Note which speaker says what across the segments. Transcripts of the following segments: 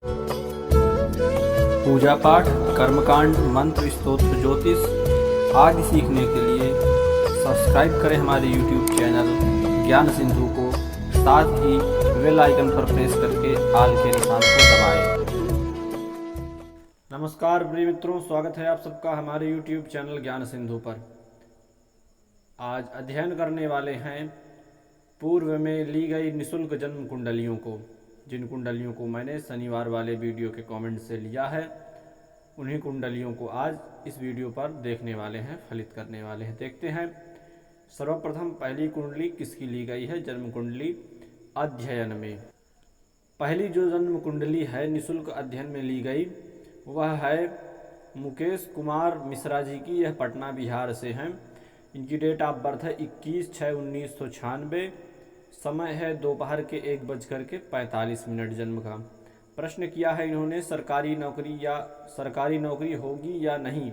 Speaker 1: पूजा पाठ, कर्मकांड, मंत्र, स्तोत्र, ज्योतिष आदि सीखने के लिए सब्सक्राइब करें हमारे YouTube चैनल ज्ञान सिंधु को। साथ ही बेल आइकन पर प्रेस करके आल के निशान को दबाएं। नमस्कार प्रिय मित्रों, स्वागत है आप सबका हमारे YouTube चैनल ज्ञान सिंधु पर। आज अध्ययन करने वाले हैं पूर्व में ली गई निःशुल्क जन्म कुंडलियों को। जिन कुंडलियों को मैंने शनिवार वाले वीडियो के कमेंट से लिया है, उन्हीं कुंडलियों को आज इस वीडियो पर देखने वाले हैं, फलित करने वाले हैं। देखते हैं सर्वप्रथम पहली कुंडली किसकी ली गई है जन्म कुंडली अध्ययन में। पहली जो जन्म कुंडली है निःशुल्क अध्ययन में ली गई वह है मुकेश कुमार मिश्रा जी की। यह पटना बिहार से हैं। इनकी डेट ऑफ बर्थ है 21/6/1996। समय है दोपहर के 1:45 जन्म का। प्रश्न किया है इन्होंने सरकारी नौकरी होगी या नहीं,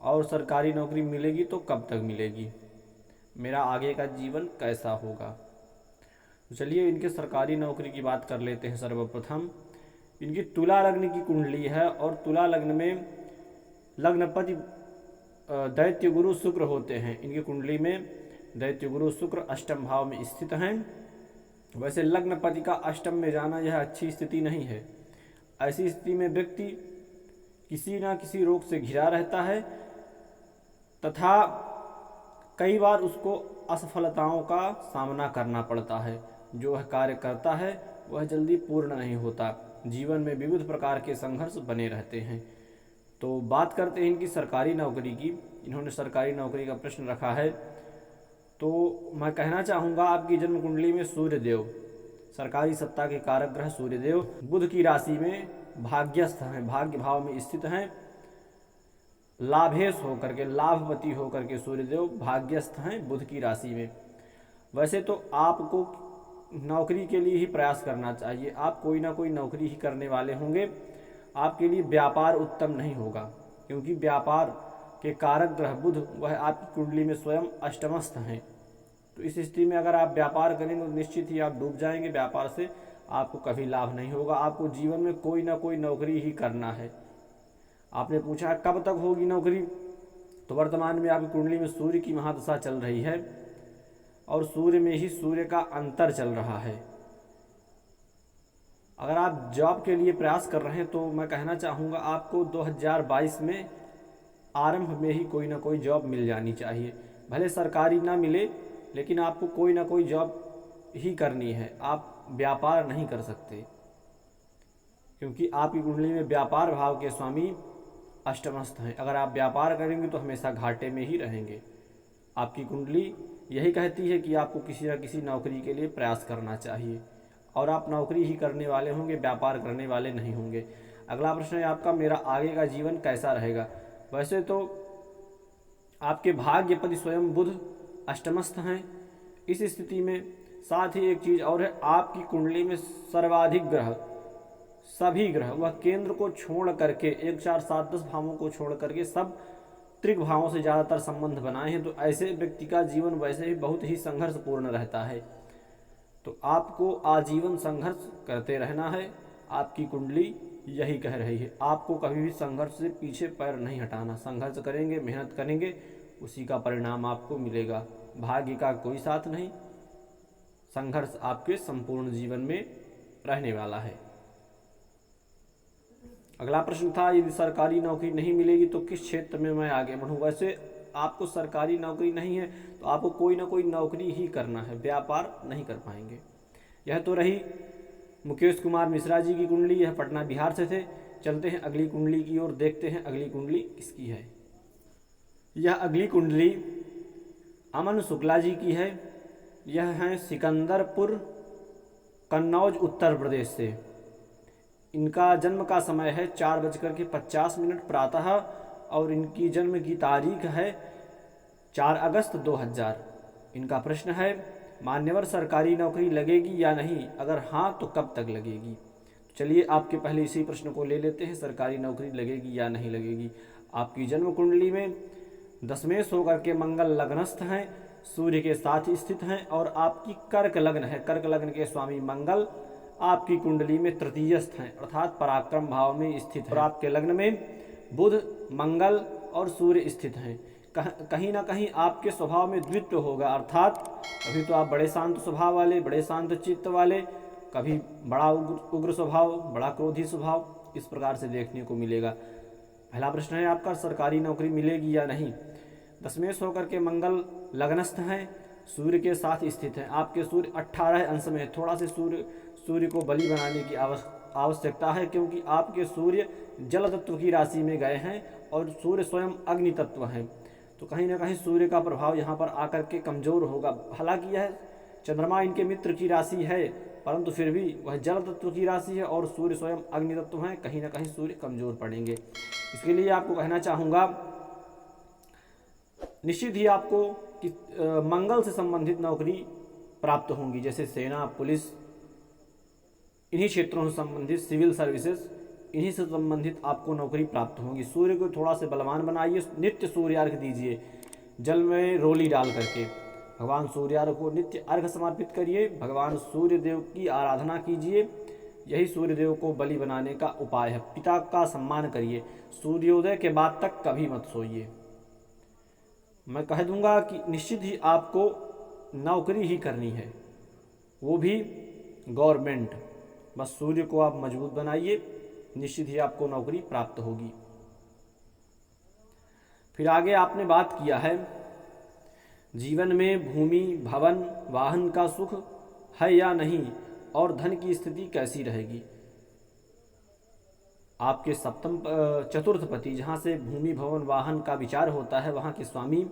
Speaker 1: और सरकारी नौकरी मिलेगी तो कब तक मिलेगी, मेरा आगे का जीवन कैसा होगा। तो चलिए इनके सरकारी नौकरी की बात कर लेते हैं। सर्वप्रथम इनकी तुला लग्न की कुंडली है और तुला लग्न में लग्नपति दैत्य गुरु शुक्र होते हैं। इनकी कुंडली में दैत्य गुरु शुक्र अष्टम भाव में स्थित हैं। वैसे लग्नपति का अष्टम में जाना यह अच्छी स्थिति नहीं है। ऐसी स्थिति में व्यक्ति किसी न किसी रोग से घिरा रहता है तथा कई बार उसको असफलताओं का सामना करना पड़ता है। जो वह कार्य करता है वह जल्दी पूर्ण नहीं होता। जीवन में विविध प्रकार के संघर्ष बने रहते हैं। तो बात करते हैं इनकी सरकारी नौकरी की। इन्होंने सरकारी नौकरी का प्रश्न रखा है, तो मैं कहना चाहूँगा आपकी जन्म कुंडली में सूर्यदेव, सरकारी सत्ता के कारक ग्रह सूर्यदेव बुध की राशि में भाग्यस्थ हैं, भाग्य भाव में स्थित हैं। लाभेश होकर के, लाभपति होकर के सूर्यदेव भाग्यस्थ हैं बुध की राशि में। वैसे तो आपको नौकरी के लिए ही प्रयास करना चाहिए। आप कोई ना कोई नौकरी ही करने वाले होंगे। आपके लिए व्यापार उत्तम नहीं होगा, क्योंकि व्यापार के कारक ग्रह बुध वह आपकी कुंडली में स्वयं अष्टमस्थ हैं। तो इस स्थिति में अगर आप व्यापार करेंगे तो निश्चित ही आप डूब जाएंगे। व्यापार से आपको कभी लाभ नहीं होगा। आपको जीवन में कोई ना कोई नौकरी ही करना है। आपने पूछा कब तक होगी नौकरी, तो वर्तमान में आपकी कुंडली में सूर्य की महादशा चल रही है और सूर्य में ही सूर्य का अंतर चल रहा है। अगर आप जॉब के लिए प्रयास कर रहे हैं तो मैं कहना चाहूँगा आपको 2022 में आरंभ में ही कोई ना कोई जॉब मिल जानी चाहिए। भले सरकारी ना मिले, लेकिन आपको कोई ना कोई जॉब ही करनी है। आप व्यापार नहीं कर सकते, क्योंकि आपकी कुंडली में व्यापार भाव के स्वामी अष्टमस्थ हैं। अगर आप व्यापार करेंगे तो हमेशा घाटे में ही रहेंगे। आपकी कुंडली यही कहती है कि आपको किसी न किसी नौकरी के लिए प्रयास करना चाहिए, और आप नौकरी ही करने वाले होंगे, व्यापार करने वाले नहीं होंगे। अगला प्रश्न है आपका, मेरा आगे का जीवन कैसा रहेगा। वैसे तो आपके भाग्यपति स्वयं बुध अष्टमस्थ हैं। इस स्थिति में साथ ही एक चीज़ और है, आपकी कुंडली में सर्वाधिक ग्रह, सभी ग्रह वह केंद्र को छोड़ करके 1, 4, 7, 10 भावों को छोड़ करके सब त्रिक भावों से ज़्यादातर संबंध बनाए हैं। तो ऐसे व्यक्ति का जीवन वैसे ही बहुत ही संघर्षपूर्ण रहता है। तो आपको आजीवन संघर्ष करते रहना है। आपकी कुंडली यही कह रही है। आपको कभी भी संघर्ष से पीछे पैर नहीं हटाना। संघर्ष करेंगे, मेहनत करेंगे, उसी का परिणाम आपको मिलेगा। भाग्य का कोई साथ नहीं। संघर्ष आपके संपूर्ण जीवन में रहने वाला है। अगला प्रश्न था, यदि सरकारी नौकरी नहीं मिलेगी तो किस क्षेत्र में मैं आगे बढ़ूँ। वैसे आपको सरकारी नौकरी नहीं है तो आपको कोई ना कोई नौकरी ही करना है, व्यापार नहीं कर पाएंगे। यह तो रही मुकेश कुमार मिश्रा जी की कुंडली। यह पटना बिहार से थे। चलते हैं अगली कुंडली की ओर, देखते हैं अगली कुंडली किसकी है। यह अगली कुंडली अमन शुक्ला जी की है। यह हैं सिकंदरपुर, कन्नौज, उत्तर प्रदेश से। इनका जन्म का समय है 4:50 प्रातः, और इनकी जन्म की तारीख है 4 अगस्त 2000। इनका प्रश्न है, मान्यवर सरकारी नौकरी लगेगी या नहीं, अगर हाँ तो कब तक लगेगी। चलिए आपके पहले इसी प्रश्न को ले लेते हैं, सरकारी नौकरी लगेगी या नहीं लगेगी। आपकी जन्म कुंडली में दशमेश होकर के मंगल लग्नस्थ हैं, सूर्य के साथ स्थित हैं, और आपकी कर्क लग्न है। कर्क लग्न के स्वामी मंगल आपकी कुंडली में तृतीयस्थ हैं, अर्थात पराक्रम भाव में स्थित है। और आपके लग्न में बुध, मंगल और सूर्य स्थित हैं। कहीं ना कहीं आपके स्वभाव में द्वित्व होगा, अर्थात कभी तो आप बड़े शांत स्वभाव वाले, बड़े शांत चित्त वाले, कभी बड़ा उग्र स्वभाव, बड़ा क्रोधी स्वभाव, इस प्रकार से देखने को मिलेगा। पहला प्रश्न है आपका, सरकारी नौकरी मिलेगी या नहीं। दशमेश होकर के मंगल लग्नस्थ हैं, सूर्य के साथ स्थित हैं। आपके सूर्य 18 अंश में है। थोड़ा से सूर्य को बलि बनाने की आवश्यकता है, क्योंकि आपके सूर्य जल तत्व की राशि में गए हैं और सूर्य स्वयं अग्नि तत्व हैं। तो कहीं ना कहीं सूर्य का प्रभाव यहाँ पर आकर के कमज़ोर होगा। हालांकि यह चंद्रमा इनके मित्र की राशि है, परंतु फिर भी वह जल तत्व की राशि है और सूर्य स्वयं अग्नि तत्व हैं। कहीं ना कहीं सूर्य कमज़ोर पड़ेंगे। इसके लिए आपको कहना चाहूँगा, निश्चित ही आपको कि मंगल से संबंधित नौकरी प्राप्त होंगी, जैसे सेना, पुलिस, इन्हीं क्षेत्रों से संबंधित, सिविल सर्विसेज, इन्हीं से संबंधित आपको नौकरी प्राप्त होंगी। सूर्य को थोड़ा से बलवान बनाइए, नित्य सूर्यार्घ दीजिए, जल में रोली डाल करके भगवान सूर्यार्घ को नित्य अर्घ समर्पित करिए। भगवान सूर्य देव की आराधना कीजिए, यही सूर्य देव को बलि बनाने का उपाय है। पिता का सम्मान करिए, सूर्योदय के बाद तक कभी मत सोइए। मैं कह दूंगा कि निश्चित ही आपको नौकरी ही करनी है, वो भी गवर्नमेंट। बस सूर्य को आप मजबूत बनाइए, निश्चित ही आपको नौकरी प्राप्त होगी। फिर आगे आपने बात किया है, जीवन में भूमि, भवन, वाहन का सुख है या नहीं, और धन की स्थिति कैसी रहेगी। आपके सप्तम चतुर्थ पति, जहाँ से भूमि, भवन, वाहन का विचार होता है, वहाँ के स्वामी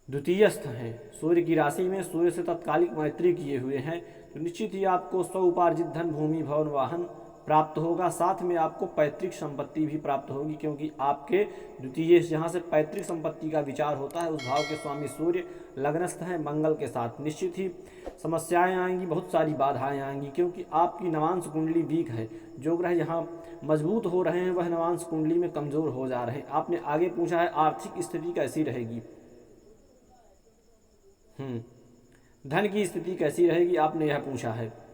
Speaker 1: द्वितीयस्थ हैं। सूर्य की राशि में सूर्य से तत्कालिक मैत्री किए हुए हैं, तो निश्चित ही आपको स्वउपार्जित धन, भूमि, भवन, वाहन प्राप्त होगा। साथ में आपको पैतृक संपत्ति भी प्राप्त होगी, क्योंकि आपके द्वितीय जहाँ से पैतृक संपत्ति का विचार होता है, उस भाव के स्वामी सूर्य लग्नस्थ हैं मंगल के साथ। निश्चित ही समस्याएं आएंगी, बहुत सारी बाधाएं आएंगी, क्योंकि आपकी नवांश कुंडली वीक है। जो ग्रह यहाँ मजबूत हो रहे हैं वह नवांश कुंडली में कमजोर हो जा रहे हैं। आपने आगे पूछा है आर्थिक स्थिति कैसी रहेगी, धन की स्थिति कैसी रहेगी, आपने यह पूछा है।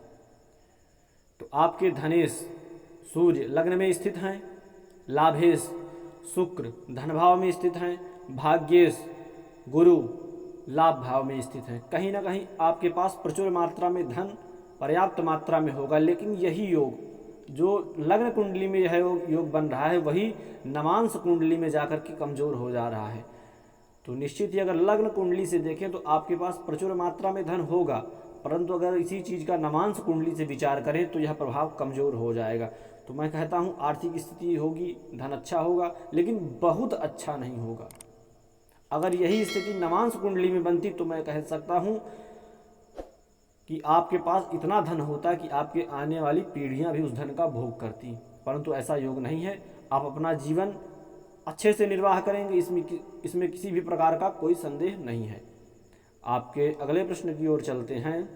Speaker 1: तो आपके धनेश सूर्य लग्न में स्थित हैं, लाभेश शुक्र धन भाव में स्थित हैं, भाग्येश गुरु लाभ भाव में स्थित हैं। कहीं ना कहीं आपके पास प्रचुर मात्रा में धन पर्याप्त मात्रा में होगा, लेकिन यही योग जो लग्न कुंडली में यह योग बन रहा है, वही नवांश कुंडली में जाकर के कमजोर हो जा रहा है। तो निश्चित ही अगर लग्न कुंडली से देखें तो आपके पास प्रचुर मात्रा में धन होगा, परंतु अगर इसी चीज़ का नवांश कुंडली से विचार करें तो यह प्रभाव कमजोर हो जाएगा। तो मैं कहता हूँ आर्थिक स्थिति होगी, धन अच्छा होगा, लेकिन बहुत अच्छा नहीं होगा। अगर यही स्थिति नवांश कुंडली में बनती तो मैं कह सकता हूँ कि आपके पास इतना धन होता कि आपके आने वाली पीढ़ियाँ भी उस धन का भोग करती, परंतु ऐसा योग नहीं है। आप अपना जीवन अच्छे से निर्वाह करेंगे, इसमें किसी भी प्रकार का कोई संदेह नहीं है। आपके अगले प्रश्न की ओर चलते हैं।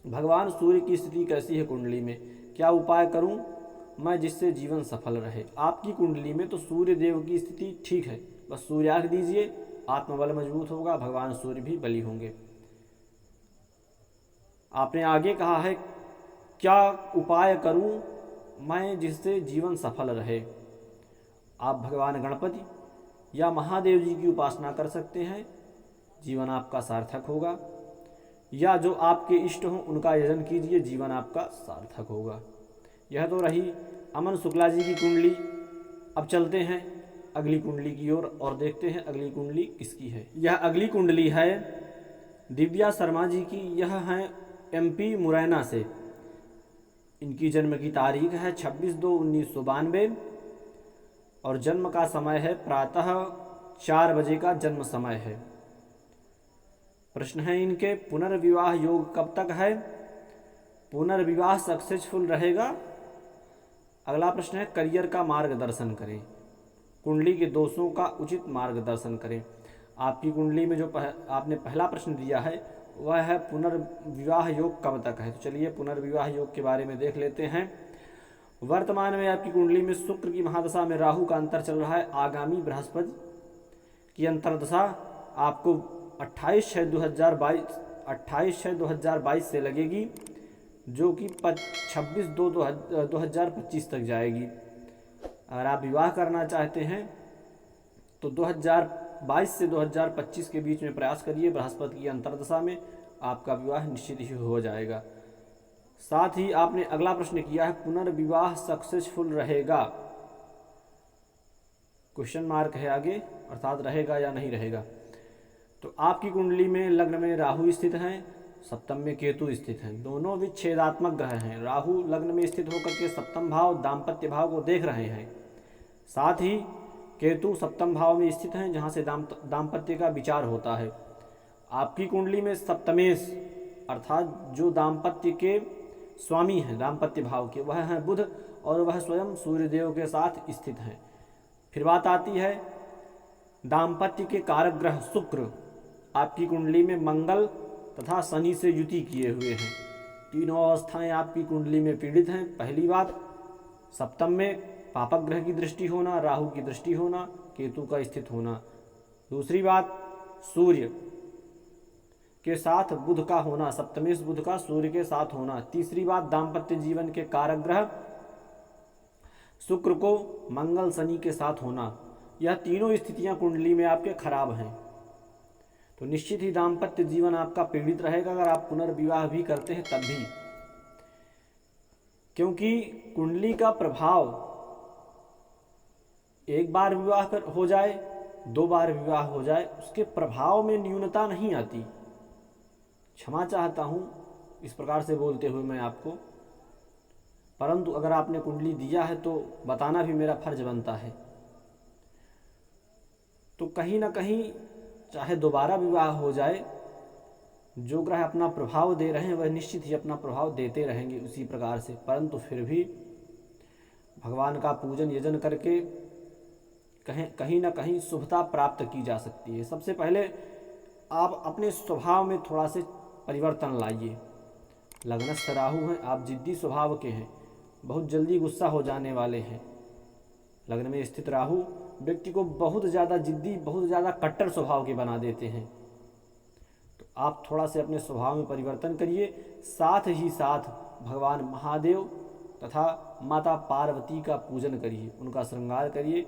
Speaker 1: भगवान सूर्य की स्थिति कैसी है कुंडली में, क्या उपाय करूं मैं जिससे जीवन सफल रहे। आपकी कुंडली में तो सूर्य देव की स्थिति ठीक है, बस सूर्यार्घ दीजिए, आत्मबल मजबूत होगा, भगवान सूर्य भी बली होंगे। आपने आगे कहा है क्या उपाय करूं मैं जिससे जीवन सफल रहे। आप भगवान गणपति या महादेव जी की उपासना कर सकते हैं, जीवन आपका सार्थक होगा, या जो आपके इष्ट हों उनका यजन कीजिए, जीवन आपका सार्थक होगा। यह तो रही अमन शुक्ला जी की कुंडली। अब चलते हैं अगली कुंडली की ओर और देखते हैं अगली कुंडली किसकी है। यह अगली कुंडली है दिव्या शर्मा जी की। यह है MP मुरैना से। इनकी जन्म की तारीख है 26/2/1992 और जन्म का समय है प्रातः 4 बजे का जन्म समय है। प्रश्न है इनके पुनर्विवाह योग कब तक है, पुनर्विवाह सक्सेसफुल रहेगा। अगला प्रश्न है करियर का मार्गदर्शन करें, कुंडली के दोषों का उचित मार्गदर्शन करें। आपकी कुंडली में जो आपने पहला प्रश्न दिया है वह है पुनर्विवाह योग कब तक है। तो चलिए पुनर्विवाह योग के बारे में देख लेते हैं। वर्तमान में आपकी कुंडली में शुक्र की महादशा में राहु का अंतर चल रहा है। आगामी बृहस्पति की अंतरदशा आपको 28/6/2022 से लगेगी। जो कि 26/2/2025 तक जाएगी। अगर आप विवाह करना चाहते हैं तो 2022 से 2025 के बीच में प्रयास करिए, बृहस्पति की अंतर्दशा में आपका विवाह निश्चित ही हो जाएगा। साथ ही आपने अगला प्रश्न किया है, पुनर्विवाह सक्सेसफुल रहेगा? क्वेश्चन मार्क है आगे, अर्थात रहेगा या नहीं रहेगा। तो आपकी कुंडली में लग्न में राहु स्थित हैं, सप्तम में केतु स्थित हैं, दोनों विच्छेदात्मक ग्रह हैं। राहु लग्न में स्थित होकर के सप्तम भाव दाम्पत्य भाव को देख रहे हैं, साथ ही केतु सप्तम भाव में स्थित हैं जहां से दाम्पत्य का विचार होता है। आपकी कुंडली में सप्तमेश अर्थात जो दाम्पत्य के स्वामी हैं दाम्पत्य भाव के, वह हैं बुध और वह स्वयं सूर्यदेव के साथ स्थित हैं। फिर बात आती है दाम्पत्य के कारक ग्रह शुक्र आपकी कुंडली में मंगल तथा शनि से युति किए हुए हैं। तीनों अवस्थाएं आपकी कुंडली में पीड़ित हैं। पहली बात, सप्तम में पापक ग्रह की दृष्टि होना, राहु की दृष्टि होना, केतु का स्थित होना। दूसरी बात, सूर्य के साथ बुध का होना, सप्तमेश बुध का सूर्य के साथ होना। तीसरी बात, दाम्पत्य जीवन के कारक ग्रह शुक्र को मंगल शनि के साथ होना। यह तीनों स्थितियां कुंडली में आपके खराब हैं, तो निश्चित ही दाम्पत्य जीवन आपका पीड़ित रहेगा अगर आप पुनर्विवाह भी करते हैं तब भी, क्योंकि कुंडली का प्रभाव एक बार विवाह हो जाए, 2 बार विवाह हो जाए, उसके प्रभाव में न्यूनता नहीं आती। क्षमा चाहता हूं इस प्रकार से बोलते हुए मैं आपको, परंतु अगर आपने कुंडली दिया है तो बताना भी मेरा फर्ज बनता है। तो कहीं ना कहीं चाहे दोबारा विवाह हो जाए, जो ग्रह अपना प्रभाव दे रहे हैं वह निश्चित ही अपना प्रभाव देते रहेंगे उसी प्रकार से, परंतु फिर भी भगवान का पूजन यजन करके कहीं ना कहीं शुभता प्राप्त की जा सकती है। सबसे पहले आप अपने स्वभाव में थोड़ा से परिवर्तन लाइए। लग्नस्थ राहु हैं, आप जिद्दी स्वभाव के हैं, बहुत जल्दी गुस्सा हो जाने वाले हैं। लग्न में स्थित राहु व्यक्ति को बहुत ज़्यादा जिद्दी, बहुत ज़्यादा कट्टर स्वभाव के बना देते हैं। तो आप थोड़ा से अपने स्वभाव में परिवर्तन करिए। साथ ही साथ भगवान महादेव तथा माता पार्वती का पूजन करिए, उनका श्रृंगार करिए,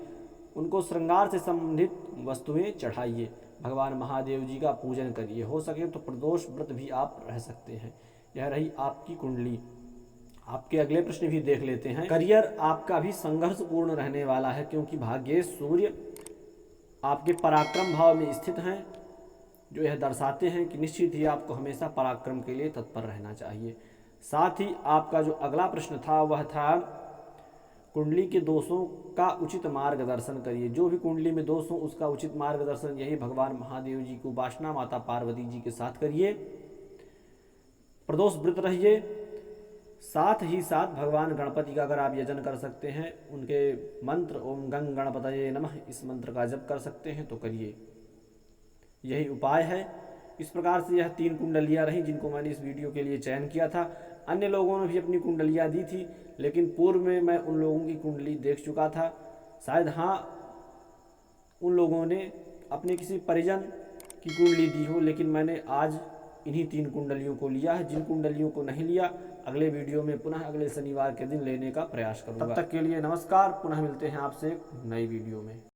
Speaker 1: उनको श्रृंगार से संबंधित वस्तुएं चढ़ाइए, भगवान महादेव जी का पूजन करिए। हो सके तो प्रदोष व्रत भी आप रह सकते हैं। यह रही आपकी कुंडली। आपके अगले प्रश्न भी देख लेते हैं। करियर आपका भी संघर्षपूर्ण रहने वाला है, क्योंकि भाग्येश सूर्य आपके पराक्रम भाव में स्थित हैं, जो यह दर्शाते हैं कि निश्चित ही आपको हमेशा पराक्रम के लिए तत्पर रहना चाहिए। साथ ही आपका जो अगला प्रश्न था वह था कुंडली के दोषों का उचित मार्गदर्शन करिए। जो भी कुंडली में दोष हो उसका उचित मार्गदर्शन यही भगवान महादेव जी को उपासना माता पार्वती जी के साथ करिए, प्रदोष व्रत रहिए। साथ ही साथ भगवान गणपति का अगर आप यजन कर सकते हैं, उनके मंत्र ओम गंग गणपतये नमः इस मंत्र का जप कर सकते हैं तो करिए, यही उपाय है। इस प्रकार से यह 3 कुंडलियाँ रहीं जिनको मैंने इस वीडियो के लिए चयन किया था। अन्य लोगों ने भी अपनी कुंडलियाँ दी थी, लेकिन पूर्व में मैं उन लोगों की कुंडली देख चुका था। शायद हाँ उन लोगों ने अपने किसी परिजन की कुंडली दी हो, लेकिन मैंने आज इन्हीं 3 कुंडलियों को लिया है। जिन कुंडलियों को नहीं लिया अगले वीडियो में पुनः अगले शनिवार के दिन लेने का प्रयास करूँगा। तब तक के लिए नमस्कार, पुनः मिलते हैं आपसे एक नई वीडियो में।